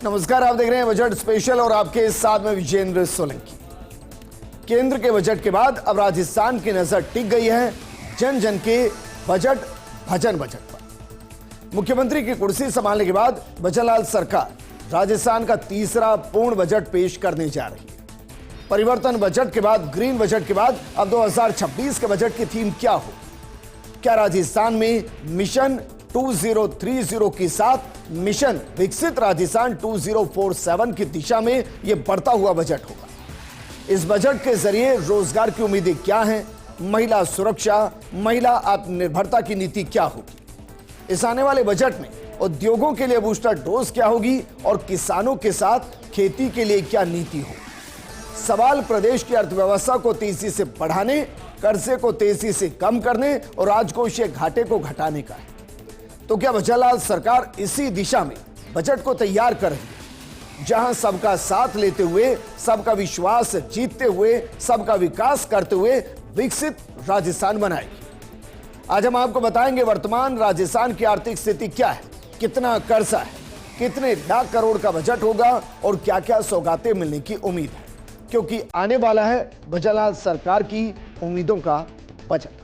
नमस्कार, आप देख रहे हैं बजट स्पेशल और आपके साथ में विजेंद्र सोलंकी। केंद्र के बजट के बाद अब राजस्थान की नजर टिक गई है जन जन के बजट भजन बजट पर। मुख्यमंत्री की कुर्सी संभालने के बाद भजनलाल सरकार राजस्थान का तीसरा पूर्ण बजट पेश करने जा रही है। परिवर्तन बजट के बाद, ग्रीन बजट के बाद अब 2026 के बजट की थीम क्या हो? क्या राजस्थान में मिशन 2030 के साथ मिशन विकसित राजस्थान 2047 की दिशा में यह बढ़ता हुआ बजट होगा? इस बजट के जरिए रोजगार की उम्मीदें क्या हैं? महिला सुरक्षा, महिला आत्मनिर्भरता की नीति क्या होगी? इस आने वाले बजट में उद्योगों के लिए बूस्टर डोज क्या होगी और किसानों के साथ खेती के लिए क्या नीति हो? सवाल प्रदेश की अर्थव्यवस्था को तेजी से बढ़ाने, कर्जे को तेजी से कम करने और राजकोषीय घाटे को घटाने का है। तो क्या भजनलाल सरकार इसी दिशा में बजट को तैयार कर रही है, जहां सबका साथ लेते हुए, सबका विश्वास जीतते हुए, सबका विकास करते हुए विकसित राजस्थान बनाएगी? आज हम आपको बताएंगे वर्तमान राजस्थान की आर्थिक स्थिति क्या है, कितना कर्जा है, कितने लाख करोड़ का बजट होगा और क्या क्या सौगातें मिलने की उम्मीद है, क्योंकि आने वाला है भजनलाल सरकार की उम्मीदों का बजट।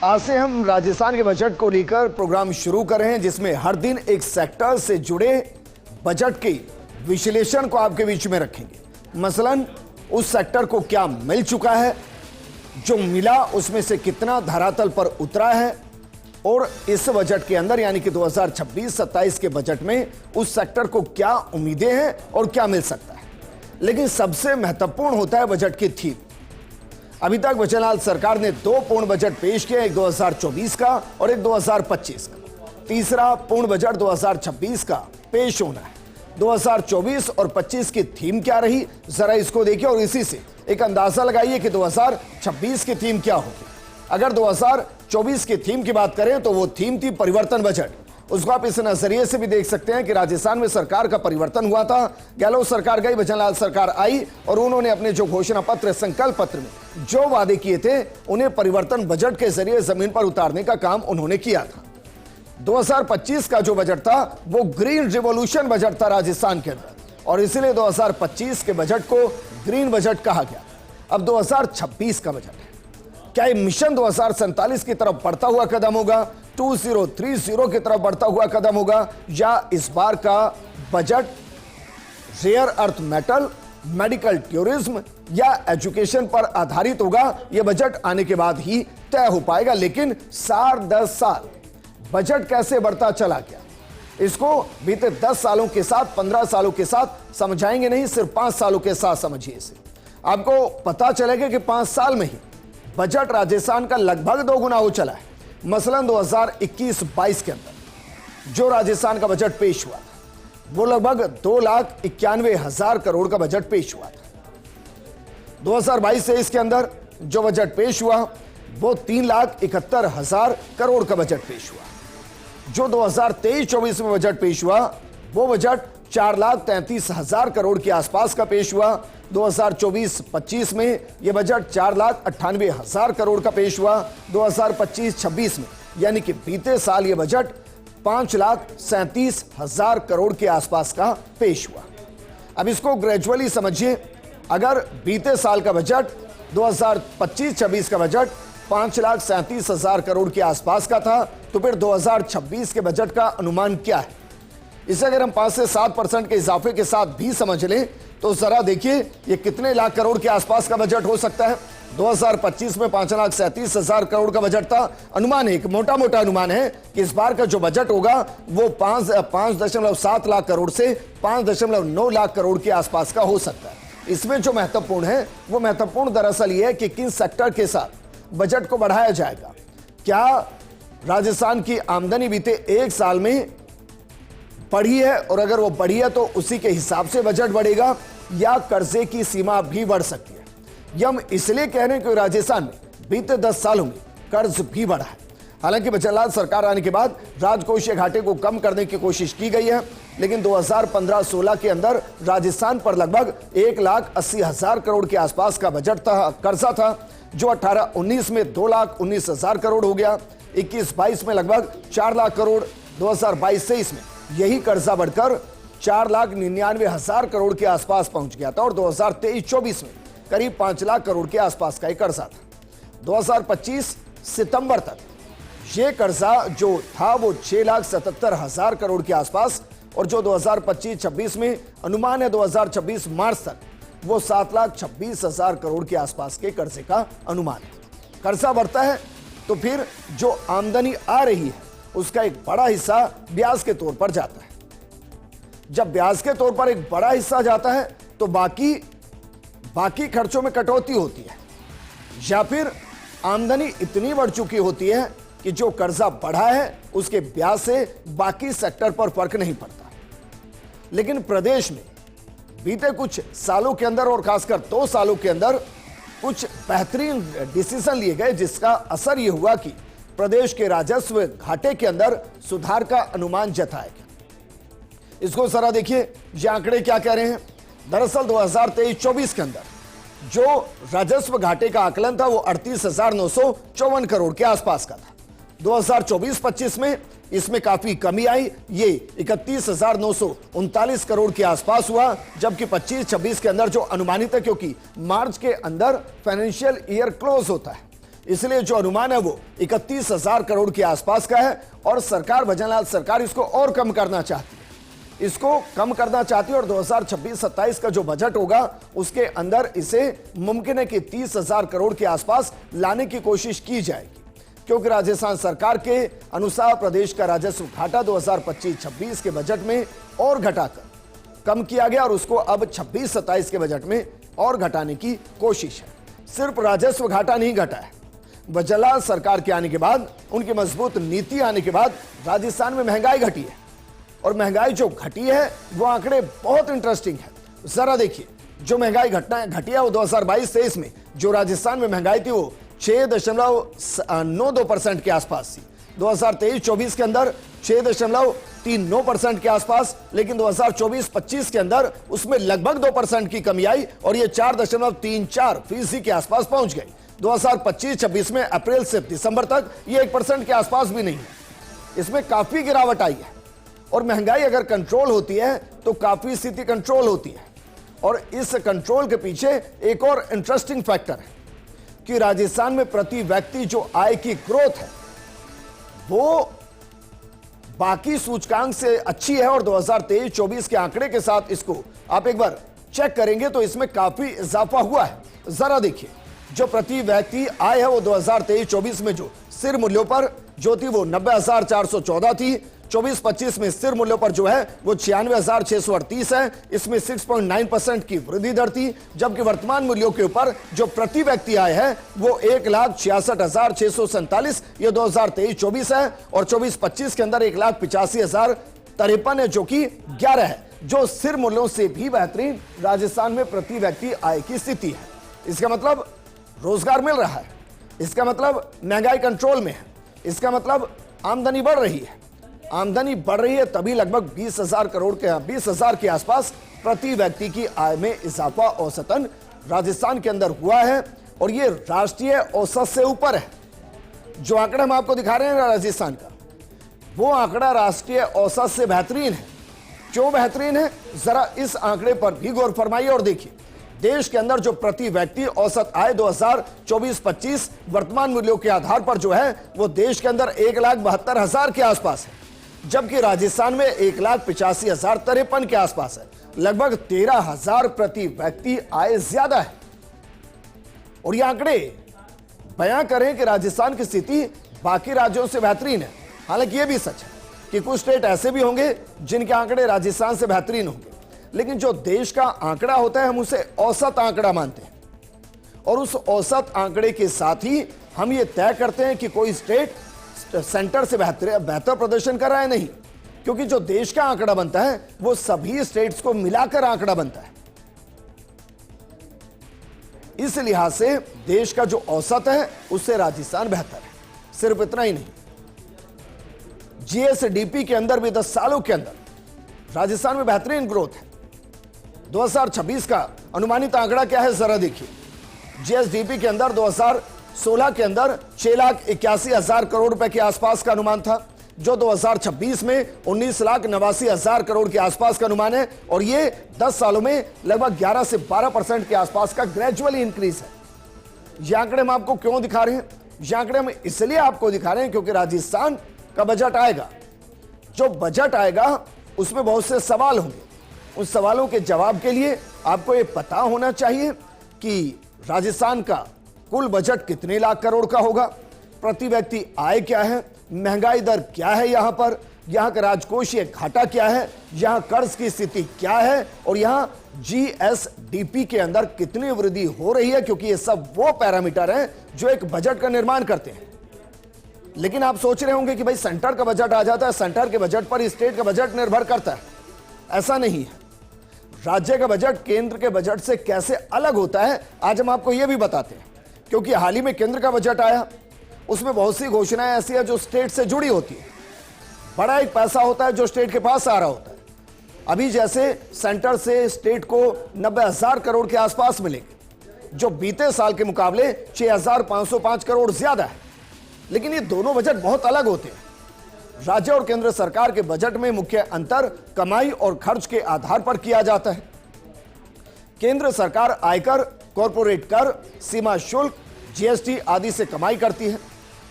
आज से हम राजस्थान के बजट को लेकर प्रोग्राम शुरू कर रहे हैं, जिसमें हर दिन एक सेक्टर से जुड़े बजट के विश्लेषण को आपके बीच में रखेंगे। मसलन उस सेक्टर को क्या मिल चुका है, जो मिला उसमें से कितना धरातल पर उतरा है, और इस बजट के अंदर यानी कि 2026-27 के बजट में उस सेक्टर को क्या उम्मीदें हैं और क्या मिल सकता है। लेकिन सबसे महत्वपूर्ण होता है बजट की थीम। अभी तक भजनलाल सरकार ने 2 पूर्ण बजट पेश किए, एक 2024 का और एक 2025 का। तीसरा पूर्ण बजट 2026 का पेश होना है। 2024 और 25 की थीम क्या रही, जरा इसको देखिए और इसी से एक अंदाजा लगाइए कि 2026 की थीम क्या होगी। अगर 2024 की थीम की बात करें तो वो थीम थी परिवर्तन बजट। उसको आप इस नजरिए से भी देख सकते हैं कि राजस्थान में सरकार का परिवर्तन हुआ था। गहलोत सरकार गई, भजनलाल सरकार आई और उन्होंने अपने जो घोषणा पत्र, संकल्प पत्र में जो वादे किए थे, उन्हें परिवर्तन बजट के जरिए जमीन पर उतारने का काम उन्होंने किया था। 2025 का जो बजट था वो ग्रीन रिवॉल्यूशन बजट था राजस्थान के अंदर, और इसीलिए 2025 के बजट को ग्रीन बजट कहा गया। अब 2026 का बजट है, क्या ये मिशन 2047 की तरफ बढ़ता हुआ कदम होगा, 2030 की तरफ बढ़ता हुआ कदम होगा, या इस बार का budget rare earth metal, medical tourism या एजुकेशन पर आधारित होगा? यह बजट आने के बाद ही तय हो पाएगा। लेकिन 10 साल बजट कैसे बढ़ता चला गया, इसको बीते 10 सालों के साथ, 15 सालों के साथ समझाएंगे नहीं, सिर्फ 5 सालों के साथ समझिए इसे। आपको पता चलेगा कि 5 साल में ही बजट राजस्थान का लगभग 2 गुना हो चला है। मसलन 2021-22 के अंदर जो राजस्थान का बजट पेश हुआ था वो लगभग 2,91,000 करोड़ का बजट पेश हुआ था। 2022-23 के अंदर जो बजट पेश हुआ वो 3,71,000 करोड़ का बजट पेश हुआ। जो 2023-24 में बजट पेश हुआ वो बजट 4,33,000 करोड़ के आसपास का पेश हुआ। 2024-25 में यह बजट 4,98,000 करोड़ का पेश हुआ। 2025-26 में यानी कि बीते साल यह बजट 5,37,000 करोड़ के आसपास का पेश हुआ। अब इसको ग्रेजुअली समझिए। अगर बीते साल का बजट 2025-26 का बजट 5,37,000 करोड़ के आसपास का था, तो फिर 2026 के बजट का अनुमान क्या है? इसे अगर हम 5 से 7% के इजाफे के साथ भी समझ लें तो जरा देखिए ये कितने लाख करोड़ के आसपास का बजट हो सकता है। 2025 में 5,37,000 करोड़ का बजट था। अनुमान है, एक मोटा मोटा अनुमान है कि इस बार का जो बजट होगा वो 5.7 लाख करोड़ से 5.9 लाख करोड़ के आसपास का हो सकता है। इसमें जो महत्वपूर्ण है वो महत्वपूर्ण दरअसल ये है कि किन सेक्टर के साथ बजट को बढ़ाया जाएगा। क्या राजस्थान की आमदनी बीते 1 साल में बढ़ी है, और अगर वो बढ़ी है तो उसी के हिसाब से बजट बढ़ेगा या कर्जे की सीमा भी बढ़ सकती है। यह हम इसलिए कह रहे हैं कि राजस्थान में बीते 10 सालों में कर्ज भी बढ़ा है। हालांकि बचनलाल सरकार आने के बाद राजकोषीय घाटे को कम करने की कोशिश की गई है, लेकिन 2015-16 के अंदर राजस्थान पर लगभग 1,80,000 करोड़ के आसपास का बजट था, कर्जा था, जो 18-19 में 2,19,000 करोड़ हो गया, 21-22 में लगभग 4 लाख करोड़, 2022-23 में यही कर्जा बढ़कर 4,99,000 करोड़ के आसपास पहुंच गया था और 2023-24 में करीब 5 लाख करोड़ के आसपास का एक कर्जा था। 2025 सितंबर तक ये कर्जा जो था वो 6,77,000 करोड़ के आसपास, और जो 2025-26 में अनुमान है 2026 मार्च तक वो 7,26,000 करोड़ के आसपास के कर्जे का अनुमान है। कर्जा बढ़ता है तो फिर जो आमदनी आ रही है उसका एक बड़ा हिस्सा ब्याज के तौर पर जाता है। जब ब्याज के तौर पर एक बड़ा हिस्सा जाता है तो बाकी खर्चों में कटौती होती है, या फिर आमदनी इतनी बढ़ चुकी होती है कि जो कर्जा बढ़ा है उसके ब्याज से बाकी सेक्टर पर फर्क नहीं पड़ता। लेकिन प्रदेश में बीते कुछ सालों के अंदर और खासकर 2 सालों के अंदर कुछ बेहतरीन डिसीजन लिए गए, जिसका असर यह हुआ कि प्रदेश के राजस्व घाटे के अंदर सुधार का अनुमान जताया गया। इसको जरा देखिए, ये आंकड़े क्या कह रहे हैं। दरअसल 2023-24 के अंदर जो राजस्व घाटे का आकलन था वो 38,954 करोड़ के आसपास का था। 2024-25 में इसमें काफी कमी आई, ये 31,939 करोड़ के आसपास हुआ, जबकि 25-26 के अंदर जो अनुमानित है, क्योंकि मार्च के अंदर फाइनेंशियल ईयर क्लोज होता है, इसलिए जो अनुमान है वो 31,000 करोड़ के आसपास का है। और सरकार, भजनलाल सरकार, इसको और कम करना चाहती है, और 2026-27 का जो बजट होगा उसके अंदर इसे मुमकिन है कि 30,000 करोड़ के आसपास लाने की कोशिश की जाएगी, क्योंकि राजस्थान सरकार के अनुसार प्रदेश का राजस्व घाटा 2025-26 के बजट में और घटाकर कम किया गया और उसको अब 26-27 के बजट में और घटाने की कोशिश है। सिर्फ राजस्व घाटा नहीं घटा है, बचनलाल सरकार के आने के बाद, उनकी मजबूत नीति आने के बाद राजस्थान में महंगाई घटी है, और महंगाई जो घटी है वो आंकड़े बहुत इंटरेस्टिंग है। जरा देखिए, जो महंगाई घटी है वो 2022-23 में जो राजस्थान में महंगाई थी वो 6.92% के आसपास थी। 2023-24 के अंदर 6.39% के आसपास, लेकिन 2024-25 के अंदर उसमें लगभग 2% की कमी आई और ये 4.34% के आसपास पहुंच गई। 2025-26 में अप्रैल से दिसंबर तक ये 1% के आसपास भी नहीं है, इसमें काफी गिरावट आई है। और महंगाई अगर कंट्रोल होती है तो काफी स्थिति कंट्रोल होती है, और इस कंट्रोल के पीछे एक और इंटरेस्टिंग फैक्टर है कि राजस्थान में प्रति व्यक्ति जो आय की ग्रोथ है वो बाकी सूचकांक से अच्छी है, और 2023-24 के आंकड़े के साथ इसको आप एक बार चेक करेंगे तो इसमें काफी इजाफा हुआ है। जरा देखिए, जो प्रति व्यक्ति आय है वो 2023-24 में जो स्थिर मूल्यों पर जो थी वो 90,414 थी। 24-25 में स्थिर मूल्यों पर जो है वो 96,638 है, इसमें 6.9% की वृद्धि दर थी, जबकि वर्तमान मूल्यों के ऊपर जो प्रति व्यक्ति आय है वो 1,66,647 ये 2023-24 है, और 24-25 के अंदर 1,85,053 है जो कि 11 है, जो स्थिर मूल्यों से भी बेहतरीन राजस्थान में प्रति व्यक्ति आय की स्थिति है। इसका मतलब रोजगार मिल रहा है, इसका मतलब महंगाई कंट्रोल में है, इसका मतलब आमदनी बढ़ रही है। आमदनी बढ़ रही है तभी लगभग 20,000 के आसपास प्रति व्यक्ति की आय में इजाफा औसतन राजस्थान के अंदर हुआ है, और ये राष्ट्रीय औसत से ऊपर है। जो आंकड़ा हम आपको दिखा रहे हैं राजस्थान का, वो आंकड़ा राष्ट्रीय औसत से बेहतरीन है। क्यों बेहतरीन है, जरा इस आंकड़े पर भी गौर फरमाइए और देखिए। देश के अंदर जो प्रति व्यक्ति औसत आय 2024-25 वर्तमान मूल्यों के आधार पर जो है वो देश के अंदर 1,72,000 के आसपास है, जबकि राजस्थान में 1,85,053 के आसपास है। लगभग 13,000 प्रति व्यक्ति आय ज्यादा है। और ये आंकड़े बयां करें कि राजस्थान की स्थिति बाकी राज्यों से बेहतरीन है। हालांकि यह भी सच है कि कुछ स्टेट ऐसे भी होंगे जिनके आंकड़े राजस्थान से बेहतरीन होंगे, लेकिन जो देश का आंकड़ा होता है हम उसे औसत आंकड़ा मानते हैं, और उस औसत आंकड़े के साथ ही हम ये तय करते हैं कि कोई स्टेट सेंटर से बेहतर प्रदर्शन कर रहा है नहीं। क्योंकि जो देश का आंकड़ा बनता है वो सभी स्टेट्स को मिलाकर आंकड़ा बनता है। इस लिहाज से देश का जो औसत है उससे राजस्थान बेहतर है। सिर्फ इतना ही नहीं, जीएसडीपी के अंदर भी 10 सालों के अंदर राजस्थान में बेहतरीन ग्रोथ है। 2026 का अनुमानित आंकड़ा क्या है जरा देखिए। जीएसडीपी के अंदर 2016 के अंदर 6,81,000 करोड़ रुपए के आसपास का अनुमान था, जो 2026 में 19,89,000 करोड़ के आसपास का अनुमान है। और ये 10 सालों में लगभग 11 से 12% के आसपास का ग्रेजुअली इंक्रीज है। ये आंकड़े हम आपको क्यों दिखा रहे हैं? ये आंकड़े हम इसलिए आपको दिखा रहे हैं क्योंकि राजस्थान का बजट आएगा। जो बजट आएगा उसमें बहुत से सवाल होंगे। उन सवालों के जवाब के लिए आपको ये पता होना चाहिए कि राजस्थान का कुल बजट कितने लाख करोड़ का होगा, प्रति व्यक्ति आय क्या है, महंगाई दर क्या है, यहां का राजकोषीय घाटा क्या है, यहां कर्ज की स्थिति क्या है, और यहां जीएसडीपी के अंदर कितनी वृद्धि हो रही है, क्योंकि ये सब वो पैरामीटर हैं जो एक बजट का निर्माण करते हैं। लेकिन आप सोच रहे होंगे कि भाई सेंटर का बजट आ जाता है, सेंटर के बजट पर स्टेट का बजट निर्भर करता है। ऐसा नहीं है। राज्य का बजट केंद्र के बजट से कैसे अलग होता है आज हम आपको यह भी बताते हैं, क्योंकि हाल ही में केंद्र का बजट आया, उसमें बहुत सी घोषणाएं ऐसी है जो स्टेट से जुड़ी होती है। बड़ा एक पैसा होता है जो स्टेट के पास आ रहा होता है। अभी जैसे सेंटर से स्टेट को 90,000 करोड़ के आसपास मिलेंगे, जो बीते साल के मुकाबले 6,505 करोड़ ज्यादा है। लेकिन ये दोनों बजट बहुत अलग होते हैं। राज्य और केंद्र सरकार के बजट में मुख्य अंतर कमाई और खर्च के आधार पर किया जाता है। केंद्र सरकार आयकर, कॉरपोरेट कर, सीमा शुल्क, जीएसटी आदि से कमाई करती है,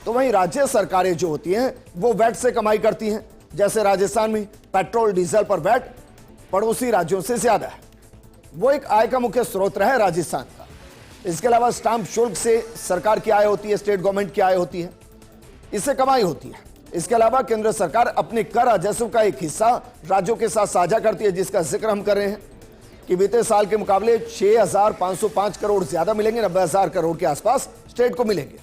तो वहीं राज्य सरकारें जो होती हैं वो वैट से कमाई करती हैं। जैसे राजस्थान में पेट्रोल डीजल पर वैट पड़ोसी राज्यों से ज्यादा है। वो एक आय का मुख्य स्रोत रहा है राजस्थान का। इसके अलावा स्टाम्प शुल्क से सरकार की आय होती है, स्टेट गवर्नमेंट की आय होती है, इससे कमाई होती है। इसके अलावा केंद्र सरकार अपने कर राजस्व का एक हिस्सा राज्यों के साथ साझा करती है, जिसका जिक्र हम कर रहे हैं कि बीते साल के मुकाबले 6,505 करोड़ ज्यादा मिलेंगे, 90,000 करोड़ के आसपास स्टेट को मिलेंगे।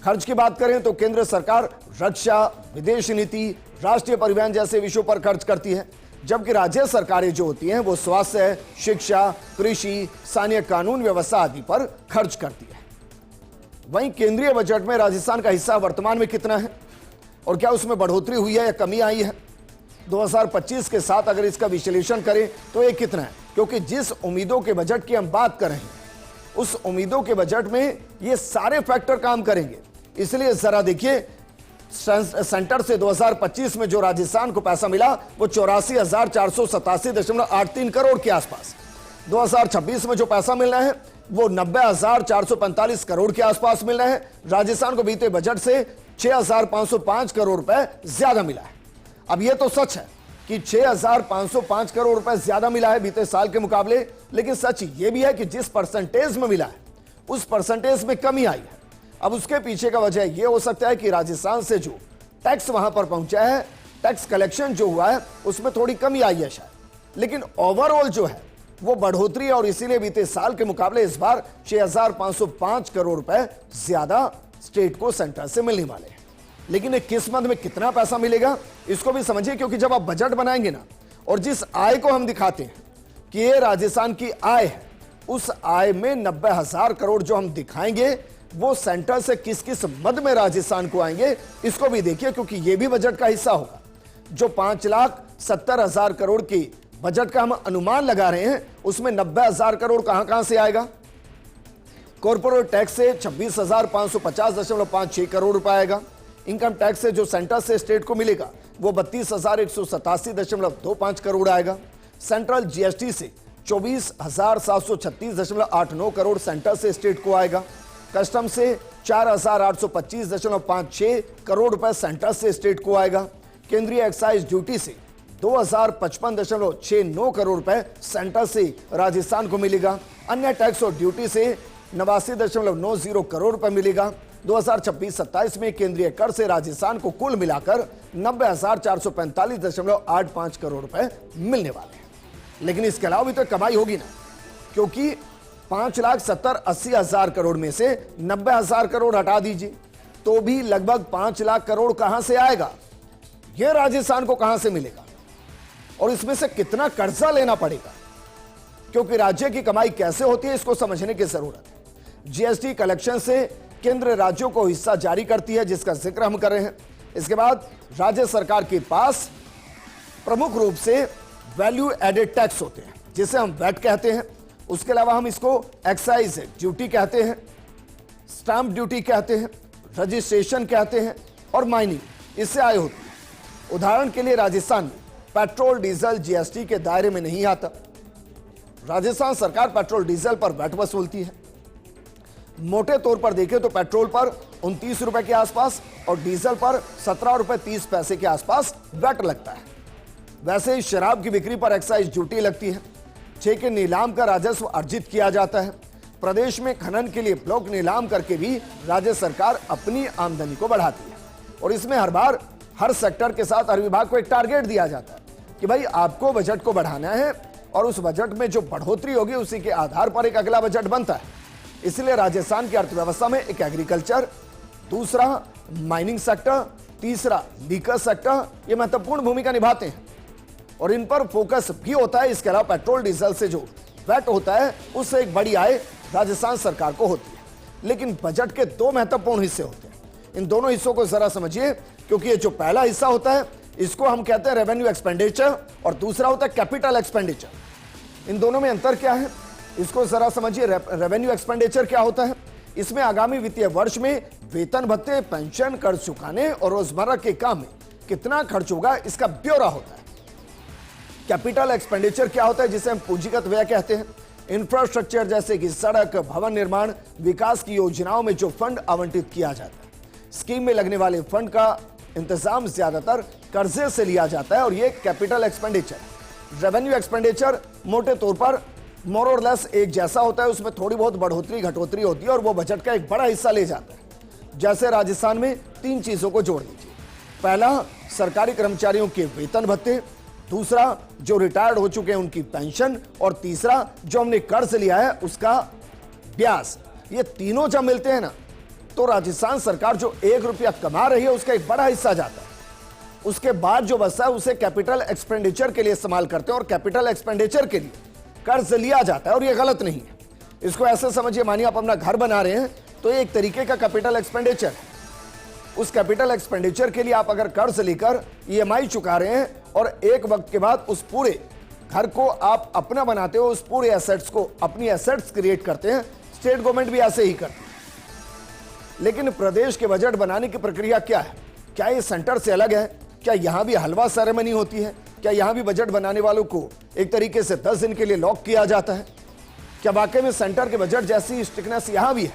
खर्च की बात करें तो केंद्र सरकार रक्षा, विदेश नीति, राष्ट्रीय परिवहन जैसे विषयों पर खर्च करती है, जबकि राज्य सरकारें जो होती हैं वो स्वास्थ्य, शिक्षा, कृषि, स्थानीय कानून व्यवस्था आदि पर खर्च करती है। वहीं केंद्रीय बजट में राजस्थान का हिस्सा वर्तमान में कितना है और क्या उसमें बढ़ोतरी हुई है या कमी आई है? 2025 के साथ अगर इसका विश्लेषण करें तो ये कितना है? क्योंकि जिस उम्मीदों के बजट की हम बात कर रहे हैं उस उम्मीदों के बजट में ये सारे फैक्टर काम करेंगे। इसलिए जरा देखिए, सेंटर से 2025 में जो राजस्थान को पैसा मिला वो 84,487.83 करोड़ के आसपास। 2026 में जो पैसा मिल रहा है वो 90,445 करोड़ के आसपास मिल रहा है। राजस्थान को बीते बजट से 6,505 करोड़ रुपए ज्यादा मिला है। अब यह तो सच है कि 6,505 करोड़ रुपए ज्यादा मिला है बीते साल के मुकाबले, लेकिन सच यह भी है कि जिस परसेंटेज में मिला है उस परसेंटेज में कमी आई है। अब उसके पीछे का वजह यह हो सकता है कि राजस्थान से जो टैक्स वहां पर पहुंचा है, टैक्स कलेक्शन जो हुआ है उसमें थोड़ी कमी आई है शायद, लेकिन ओवरऑल जो है वो बढ़ोतरी, और इसीलिए बीते साल के मुकाबले इस बार 6,505 करोड़ रुपए ज्यादा स्टेट को सेंटर से मिलने वाले हैं। लेकिन एक किस मद में कितना पैसा मिलेगा इसको भी समझिए, क्योंकि जब आप बजट बनाएंगे ना और जिस आय को हम दिखाते हैं कि ये राजस्थान की आय है, उस आय में 90,000 करोड़ जो हम दिखाएंगे वो सेंटर से किस किस मद में राजस्थान को आएंगे इसको भी देखिए, क्योंकि ये भी बजट का हिस्सा होगा। जो 5,70,000 करोड़ की बजट का हम अनुमान लगा रहे हैं उसमें 90,000 करोड़ कहां से आएगा? कॉर्पोरेट टैक्स से 26,550.56 करोड़ रुपए आएगा। इनकम टैक्स से जो सेंटर से स्टेट को मिलेगा वो 32,187.25 करोड़ आएगा। सेंट्रल जीएसटी से 24,736.89 करोड़ सेंटर से स्टेट को आएगा। कस्टम से 4,825.56 करोड़ रुपए सेंटर से स्टेट को आएगा। केंद्रीय एक्साइज ड्यूटी से 2,055.69 करोड़ रुपए सेंटर से राजस्थान को मिलेगा। अन्य टैक्स और ड्यूटी से 89.90 करोड़ रुपए मिलेगा। 2026-27 में केंद्रीय कर से राजस्थान को कुल मिलाकर 90,445.85 करोड़ रुपए मिलने वाले हैं। लेकिन इसके अलावा भी तो कमाई होगी ना, क्योंकि 5,70,80,000 करोड़ में से 90,000 करोड़ हटा दीजिए तो भी लगभग 5 लाख करोड़ कहां से आएगा? यह राजस्थान को कहां से मिलेगा और इसमें से कितना कर्जा लेना पड़ेगा, क्योंकि राज्य की कमाई कैसे होती है इसको समझने की जरूरत है। जीएसटी कलेक्शन से केंद्र राज्यों को हिस्सा जारी करती है, जिसका जिक्र हम कर रहे हैं। इसके बाद राज्य सरकार के पास प्रमुख रूप से वैल्यू एडेड टैक्स होते हैं, जिसे हम वैट कहते हैं। उसके अलावा हम इसको एक्साइज ड्यूटी कहते हैं, स्टैंप ड्यूटी कहते हैं, रजिस्ट्रेशन कहते हैं और माइनिंग इससे आय होती है। उदाहरण के लिए राजस्थान में पेट्रोल डीजल जीएसटी के दायरे में नहीं आता। राजस्थान सरकार पेट्रोल डीजल पर वैट वसूलती है। मोटे तौर पर देखें तो पेट्रोल पर 29 रुपए के आसपास और डीजल पर 17 रुपए 30 पैसे के आसपास वैट लगता है। वैसे ही शराब की बिक्री पर एक्साइज ड्यूटी लगती है। ठेके नीलाम का राजस्व अर्जित किया जाता है। प्रदेश में खनन के लिए ब्लॉक नीलाम करके भी राज्य सरकार अपनी आमदनी को बढ़ाती है और इसमें हर बार हर सेक्टर के साथ हर विभाग को एक टारगेट दिया जाता है कि भाई आपको बजट को बढ़ाना है और उस बजट में जो बढ़ोतरी होगी उसी के आधार पर एक अगला बजट बनता है। इसलिए राजस्थान की अर्थव्यवस्था में एक एग्रीकल्चर, दूसरा माइनिंग सेक्टर, तीसरा लीकर सेक्टर ये महत्वपूर्ण भूमिका निभाते हैं और इन पर फोकस भी होता है। इसके अलावा पेट्रोल डीजल से जो वैट होता है उससे एक बड़ी आय राजस्थान सरकार को होती है। लेकिन बजट के दो महत्वपूर्ण हिस्से होते हैं। इन दोनों हिस्सों को जरा समझिए, क्योंकि ये जो पहला हिस्सा होता है इसको हम कहते हैं रेवेन्यू एक्सपेंडिचर और दूसरा होता है कैपिटल एक्सपेंडिचर। इन दोनों में अंतर क्या है इसको जरा समझिए। रेवेन्यू एक्सपेंडिचर क्या होता है? इसमें आगामी वित्तीय वर्ष में वेतन भत्ते, पेंशन, कर्ज चुकाने और रोजमर्रा के काम में कितना खर्च होगा इसका ब्यौरा होता है। कैपिटल एक्सपेंडिचर क्या होता है? जिसे हम पूंजीगत व्यय कहते हैं। इंफ्रास्ट्रक्चर जैसे कि सड़क, भवन निर्माण, विकास की योजनाओं में जो फंड आवंटित किया जाता है। स्कीम में लगने वाले फंड का इंतजाम ज्यादातर कर्जे से लिया जाता है और ये कैपिटल एक्सपेंडिचर। रेवेन्यू एक्सपेंडिचर मोटे तौर पर मोर और लेस एक जैसा होता है। उसमें थोड़ी बहुत बढ़ोतरी घटोतरी होती है और वो बजट का एक बड़ा हिस्सा ले जाता है। जैसे राजस्थान में तीन चीजों को जोड़ लीजिए। पहला, सरकारी कर्मचारियों के वेतन भत्ते, दूसरा जो रिटायर्ड हो चुके हैं उनकी पेंशन और तीसरा जो हमने कर्ज लिया है उसका ब्याज। ये तीनों जब मिलते हैं ना तो राजस्थान सरकार जो 1 रुपया कमा रही है उसका एक बड़ा हिस्सा जाता है। उसके बाद जो बचता है उसे कैपिटल एक्सपेंडिचर के लिए इस्तेमाल करते हैं और कैपिटल एक्सपेंडिचर के लिए कर्ज लिया जाता है और ये गलत नहीं है। इसको ऐसे समझिए, मानिए आप अपना घर बना रहे हैं तो ये एक तरीके का कैपिटल एक्सपेंडिचर है। उस कैपिटल एक्सपेंडिचर के लिए आप अगर कर्ज लेकर ईएमआई चुका रहे हैं और एक वक्त के बाद उस पूरे घर को आप अपना बनाते हो, उस पूरे एसेट्स को अपनी एसेट्स क्रिएट करते हैं। स्टेट गवर्नमेंट भी ऐसे ही करती है। लेकिन प्रदेश के बजट बनाने की प्रक्रिया क्या है? क्या ये सेंटर से अलग है? क्या यहां भी हलवा सेरेमनी होती है? क्या यहां भी बजट बनाने वालों को एक तरीके से 10 दिन के लिए लॉक किया जाता है? क्या वाकई में सेंटर के बजट जैसी स्ट्रिक्टनेस यहां भी है?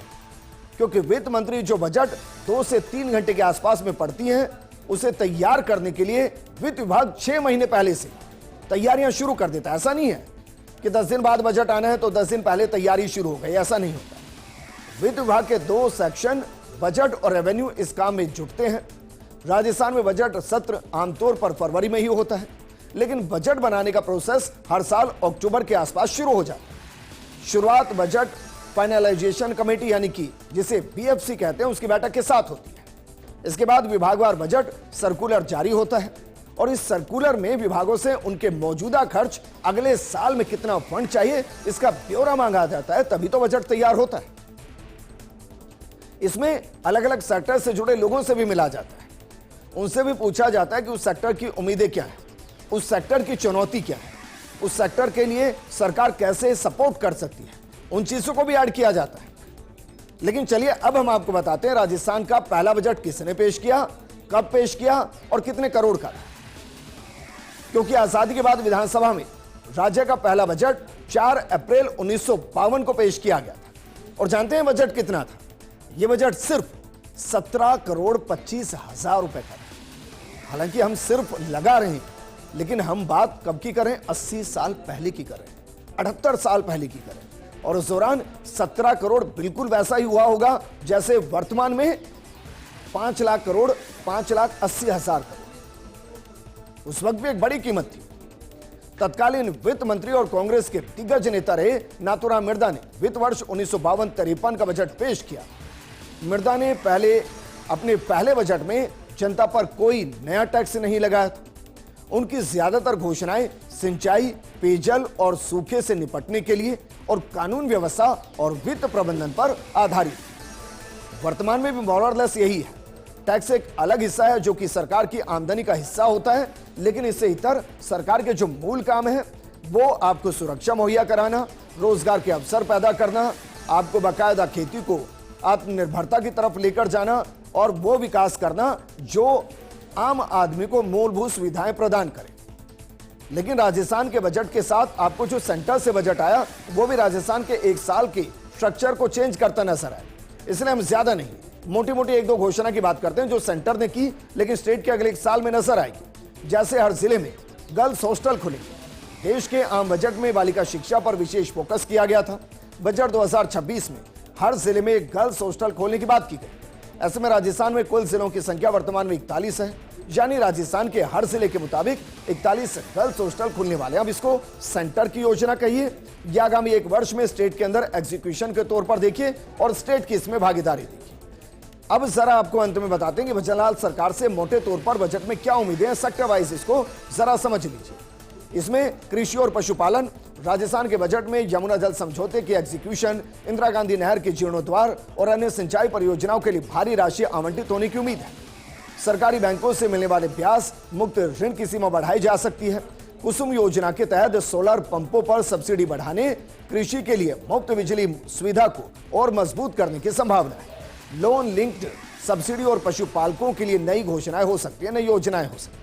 क्योंकि वित्त मंत्री जो बजट 2 से 3 घंटे के आसपास में पढ़ती हैं उसे तैयार करने के लिए वित्त विभाग 6 महीने पहले से तैयारियां शुरू कर देता है। ऐसा नहीं है कि 10 दिन बाद बजट आना है तो 10 दिन पहले तैयारी शुरू हो गई, ऐसा नहीं होता। वित्त विभाग के 2 सेक्शन बजट और रेवेन्यू इस काम में जुटते हैं। राजस्थान में बजट सत्र आमतौर पर फरवरी में ही होता है, लेकिन बजट बनाने का प्रोसेस हर साल अक्टूबर के आसपास शुरू हो जाता है। शुरुआत बजट फाइनलाइजेशन कमेटी यानी कि जिसे बीएफसी कहते हैं उसकी बैठक के साथ होती है। इसके बाद विभागवार बजट सर्कुलर जारी होता है और इस सर्कुलर में विभागों से उनके मौजूदा खर्च अगले साल में कितना फंड चाहिए इसका ब्यौरा मांगा जाता है, तभी तो बजट तैयार होता है। इसमें अलग अलग सेक्टर से जुड़े लोगों से भी मिला जाता है। उनसे भी पूछा जाता है कि उस सेक्टर की उम्मीदें क्या है, उस सेक्टर की चुनौती क्या है, उस सेक्टर के लिए सरकार कैसे सपोर्ट कर सकती है, उन चीजों को भी ऐड किया जाता है। लेकिन चलिए अब हम आपको बताते हैं राजस्थान का पहला बजट किसने पेश किया, कब पेश किया और कितने करोड़ का। क्योंकि आजादी के बाद विधानसभा में राज्य का पहला बजट 4 अप्रैल 1952 को पेश किया गया था। और जानते हैं बजट कितना था? यह बजट सिर्फ 17 करोड़ 25 हजार रुपए का था। हालांकि हम सिर्फ लगा रहे हैं, लेकिन हम बात कब की करें? 80 साल पहले की करें, 78 साल पहले की करें। और उस दौरान 17 करोड़ बिल्कुल वैसा ही हुआ होगा जैसे वर्तमान में 5 लाख करोड़, 5,80,000 करोड़। उस वक्त भी एक बड़ी कीमत थी। तत्कालीन वित्त मंत्री और कांग्रेस के दिग्गज नेता रहे नाथूराम मिर्धा ने वित्त वर्ष 1952-53 का बजट पेश किया। मिर्धा ने अपने पहले बजट में जनता पर कोई नया टैक्स नहीं लगाया था। उनकी ज्यादातर घोषणाएं सिंचाई, पेयजल और सूखे से निपटने के लिए और कानून व्यवस्था और वित्त प्रबंधन पर आधारित। वर्तमान में भी मोरलेस यही है। टैक्स एक अलग हिस्सा है जो कि सरकार की आमदनी का हिस्सा होता है, लेकिन इससे इतर सरकार के जो मूल काम है वो आपको सुरक्षा मुहैया कराना, रोजगार के अवसर पैदा करना, आपको बाकायदा खेती को आत्मनिर्भरता की तरफ लेकर जाना और वो विकास करना जो आम आदमी को मूलभूत सुविधाएं प्रदान करे। लेकिन राजस्थान के बजट के साथ आपको जो सेंटर से बजट आया वो भी राजस्थान के एक साल के स्ट्रक्चर को चेंज करता नजर आया। इसलिए हम ज्यादा नहीं, मोटी मोटी एक दो घोषणा की बात करते हैं जो सेंटर ने की लेकिन स्टेट के अगले एक साल में नजर आएगी। जैसे हर जिले में गर्ल्स हॉस्टल खुलेंगे। देश के आम बजट में बालिका शिक्षा पर विशेष फोकस किया गया था। बजट 2026 में हर जिले में गर्ल्स हॉस्टल खोलने की बात की गई। ऐसे में राजस्थान में कुल जिलों की संख्या वर्तमान में 41 है, यानी राजस्थान के हर जिले के मुताबिक 41 गर्ल्स हॉस्टल खुलने वाले हैं। अब इसको सेंटर की योजना कहिए या आगामी एक वर्ष में स्टेट के अंदर एग्जीक्यूशन के तौर पर देखिए और स्टेट की इसमें भागीदारी देखिए। अब जरा आपको अंत में बताते हैं कि भजनलाल सरकार से मोटे तौर पर बजट में क्या उम्मीदें हैं। सेक्टर वाइज इसको जरा समझ लीजिए। इसमें कृषि और पशुपालन, राजस्थान के बजट में यमुना जल समझौते की एग्जीक्यूशन, इंदिरा गांधी नहर के जीर्णोद्वार और अन्य सिंचाई परियोजनाओं के लिए भारी राशि आवंटित होने की उम्मीद है। सरकारी बैंकों से मिलने वाले ब्याज मुक्त ऋण की सीमा बढ़ाई जा सकती है। कुसुम योजना के तहत सोलर पंपों पर सब्सिडी बढ़ाने, कृषि के लिए मुफ्त बिजली सुविधा को और मजबूत करने की संभावना है। लोन लिंक्ड सब्सिडी और पशुपालकों के लिए नई घोषणाएं हो सकती है, नई योजनाएं हो सकती है।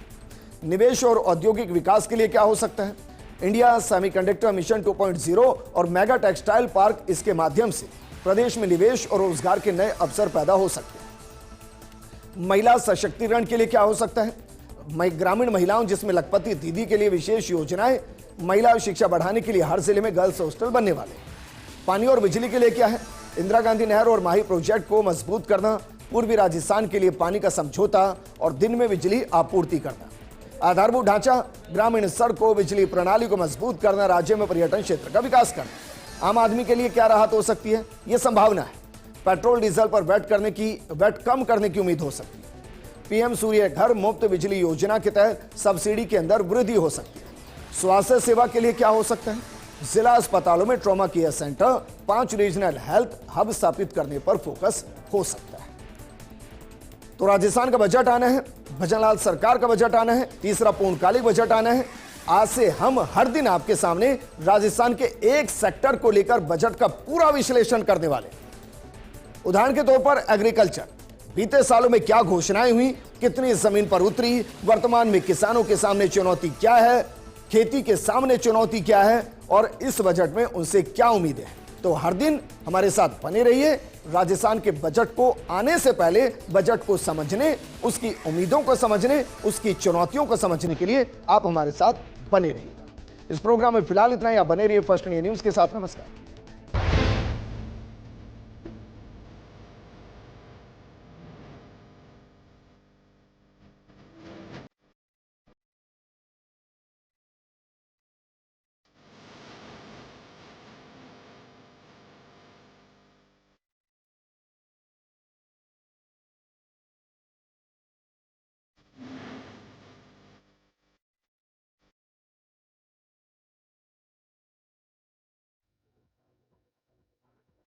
निवेश और औद्योगिक विकास के लिए क्या हो सकता है? इंडिया सेमीकंडक्टर मिशन 2.0 और मेगा टेक्सटाइल पार्क, इसके माध्यम से प्रदेश में निवेश और रोजगार के नए अवसर पैदा हो सकते हैं। महिला सशक्तिकरण के लिए क्या हो सकता है? ग्रामीण महिलाओं जिसमें लखपति दीदी के लिए विशेष योजनाएं, महिला शिक्षा बढ़ाने के लिए हर जिले में गर्ल्स हॉस्टल बनने वाले। पानी और बिजली के लिए क्या है? इंदिरा गांधी नहर और माही प्रोजेक्ट को मजबूत करना, पूर्वी राजस्थान के लिए पानी का समझौता और दिन में बिजली आपूर्ति करना। आधारभूत ढांचा, ग्रामीण सड़कों, बिजली प्रणाली को मजबूत करना, राज्य में पर्यटन क्षेत्र का विकास करना। आम आदमी के लिए क्या राहत हो सकती है? यह संभावना है। पेट्रोल डीजल पर वैट कम करने की उम्मीद हो सकती है। पीएम सूर्य घर मुफ्त बिजली योजना के तहत सब्सिडी के अंदर वृद्धि हो सकती है। स्वास्थ्य सेवा के लिए क्या हो सकता है? जिला अस्पतालों में trauma care centre, 5 regional health hub स्थापित करने पर फोकस हो सकता है। तो राजस्थान का बजट आना है, भजनलाल सरकार का बजट आना है, तीसरा पूर्णकालिक बजट आना है। आज से हम हर दिन आपके सामने राजस्थान के एक सेक्टर को लेकर बजट का पूरा विश्लेषण करने वाले। उदाहरण के तौर पर एग्रीकल्चर, बीते सालों में क्या घोषणाएं हुई, कितनी जमीन पर उतरी, वर्तमान में किसानों के सामने चुनौती क्या है, खेती के सामने चुनौती क्या है और इस बजट में उनसे क्या उम्मीदें हैं। तो हर दिन हमारे साथ बने रहिए। राजस्थान के बजट को आने से पहले बजट को समझने, उसकी उम्मीदों को समझने, उसकी चुनौतियों को समझने के लिए आप हमारे साथ बने रहिए। इस प्रोग्राम में फिलहाल इतना ही। आप बने रहिए फर्स्ट इंडिया न्यूज के साथ। नमस्कार।